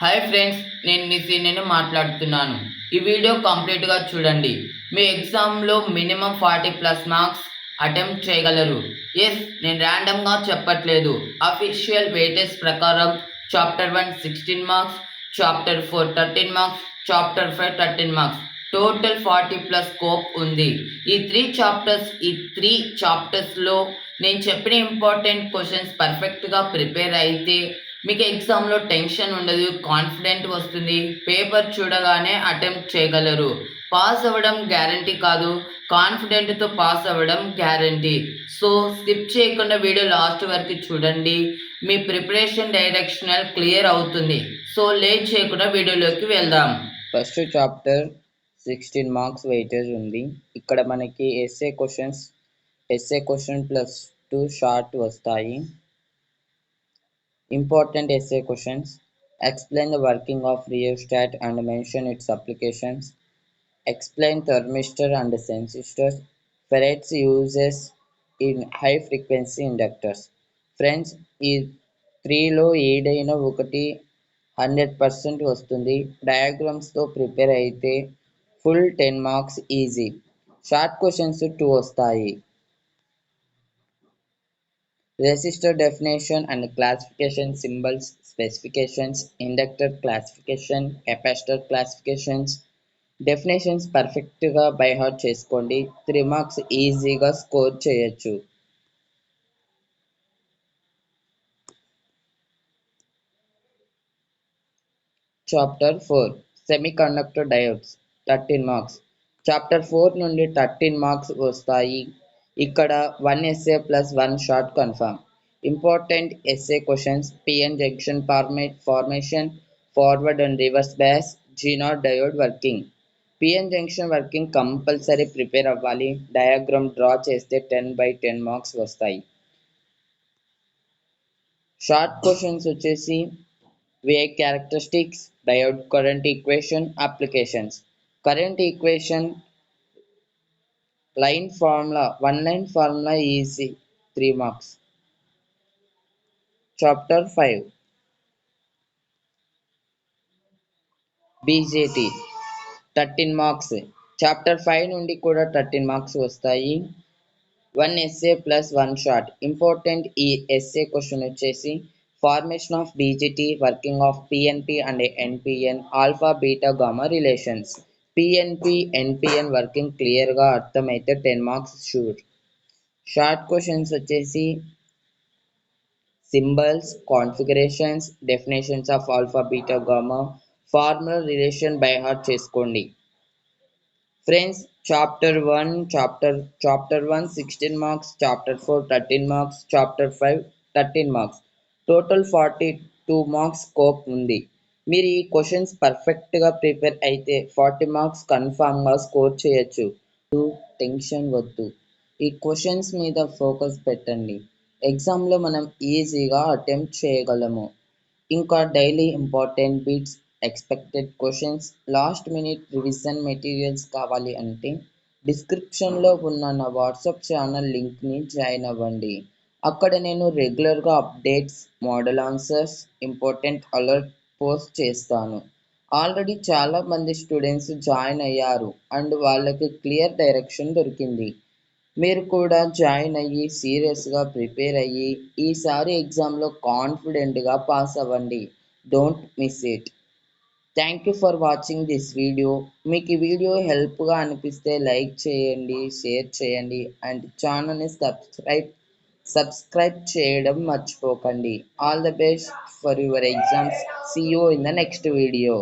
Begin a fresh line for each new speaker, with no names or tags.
Hi friends, నేను మీ సీనియర్ని మాట్లాడుతున్నాను. ఈ వీడియో కంప్లీట్గా చూడండి. మీ ఎగ్జామ్లో మినిమం 40+ మార్క్స్ అటెంప్ట్ చేయగలరు. నేను ర్యాండమ్గా చెప్పట్లేదు. అఫీషియల్ వెయిటేజ్ ప్రకారం chapter 1 16 marks, chapter 4 13 marks, chapter 5 13 marks, total 40+ scope ఉంది. ఈ త్రీ చాప్టర్స్లో నేను చెప్పిన ఇంపార్టెంట్ క్వశ్చన్స్ పర్ఫెక్ట్గా ప్రిపేర్ అయితే మీకు ఎగ్జామ్లో టెన్షన్ ఉండదు, కాన్ఫిడెంట్ వస్తుంది. పేపర్ చూడగానే అటెంప్ట్ చేయగలరు. పాస్ అవ్వడం గ్యారంటీ కాదు, కాన్ఫిడెంట్తో పాస్ అవ్వడం గ్యారంటీ. సో స్కిప్ చేయకుండా వీడియో లాస్ట్ వరకు చూడండి. మీ ప్రిపరేషన్ డైరెక్షనల్ క్లియర్ అవుతుంది. సో లేట్ చేయకుండా వీడియోలోకి వెళ్దాం.
ఫస్ట్ చాప్టర్ 16 మార్క్స్ వెయిటేజ్ ఉంది. ఇక్కడ మనకి ఎస్ఏ క్వశ్చన్ ప్లస్ 2 షార్ట్ వస్తాయి. Important essay questions: explain the working of rheostat and mention its applications. Explain thermistor and sensistors. Faraday's uses in high frequency inductors. Friends, ఈ 3లో ఏదైనా ఒకటి 100% వస్తుంది. డయాగ్రామ్స్తో prepare అయితే full 10 marks easy. Short questions 2 వస్తాయి. Resistor definition and classification, symbols, specifications, inductor classification, capacitor classifications. Definitions పర్ఫెక్ట్గా by heart చేసుకోండి. 3 marks ఈజీగా score చేయొచ్చు. Chapter 4 semiconductor diodes 13 marks. Chapter 4 నుండి 13 మార్క్స్ వస్తాయి. ఇక్కడ 1 essay plus 1 short confirm. Important essay questions: PN junction formation, forward and reverse bias, G0 diode working. PN junction working compulsory prepare అవ్వాలి. Diagram draw చేస్తే 10/10 marks వస్తాయి. Short questions వచ్చేసి VI characteristics, diode current equation, applications. Current equation line formula, one line formula easy, 3 marks. Chapter 5 BJT 13 marks. Chapter 5 నుండి కూడా 13 marks వస్తాయి. 1 essay plus 1 short. Important ఈ essay question వచ్చేసి formation of BJT, working of PNP and NPN, alpha beta gamma relations. PNP, NPN working క్లియర్గా అర్థమైతే 10 marks sure. Short questions వచ్చేసి symbols, configurations, definitions of alpha beta gamma, formula relation by heart చేసుకోండి. Friends, chapter 1 16 marks, chapter 4 13 marks, chapter 5 13 marks, total 42 marks scope ఉంది. మీరు ఈ questions పర్ఫెక్ట్గా prepare అయితే 40 marks కన్ఫామ్గా స్కోర్ చేయొచ్చు. టెన్షన్ వద్దు, ఈ క్వశ్చన్స్ మీద ఫోకస్ పెట్టండి. ఎగ్జామ్లో మనం ఈజీగా అటెంప్ట్ చేయగలము. ఇంకా daily important bits, expected questions, last minute revision materials కావాలి అంటే డిస్క్రిప్షన్లో ఉన్న నా వాట్సాప్ ఛానల్ లింక్ని జాయిన్ అవ్వండి. అక్కడ నేను రెగ్యులర్గా updates, model answers, important alert post చేస్తాను. ఆల్రెడీ చాలామంది స్టూడెంట్స్ జాయిన్ అయ్యారు అండ్ వాళ్ళకి క్లియర్ డైరెక్షన్ దొరికింది. మీరు కూడా జాయిన్ అయ్యి సీరియస్గా ప్రిపేర్ అయ్యి ఈసారి ఎగ్జామ్లో కాన్ఫిడెంట్గా పాస్ అవ్వండి. Don't miss it. Thank you for watching this video. మీకు ఈ వీడియో హెల్ప్గా అనిపిస్తే లైక్ చేయండి, షేర్ చేయండి అండ్ ఛానల్ని సబ్స్క్రైబ్ చేయడం మర్చిపోకండి. All the best for your exams. See you in the next video.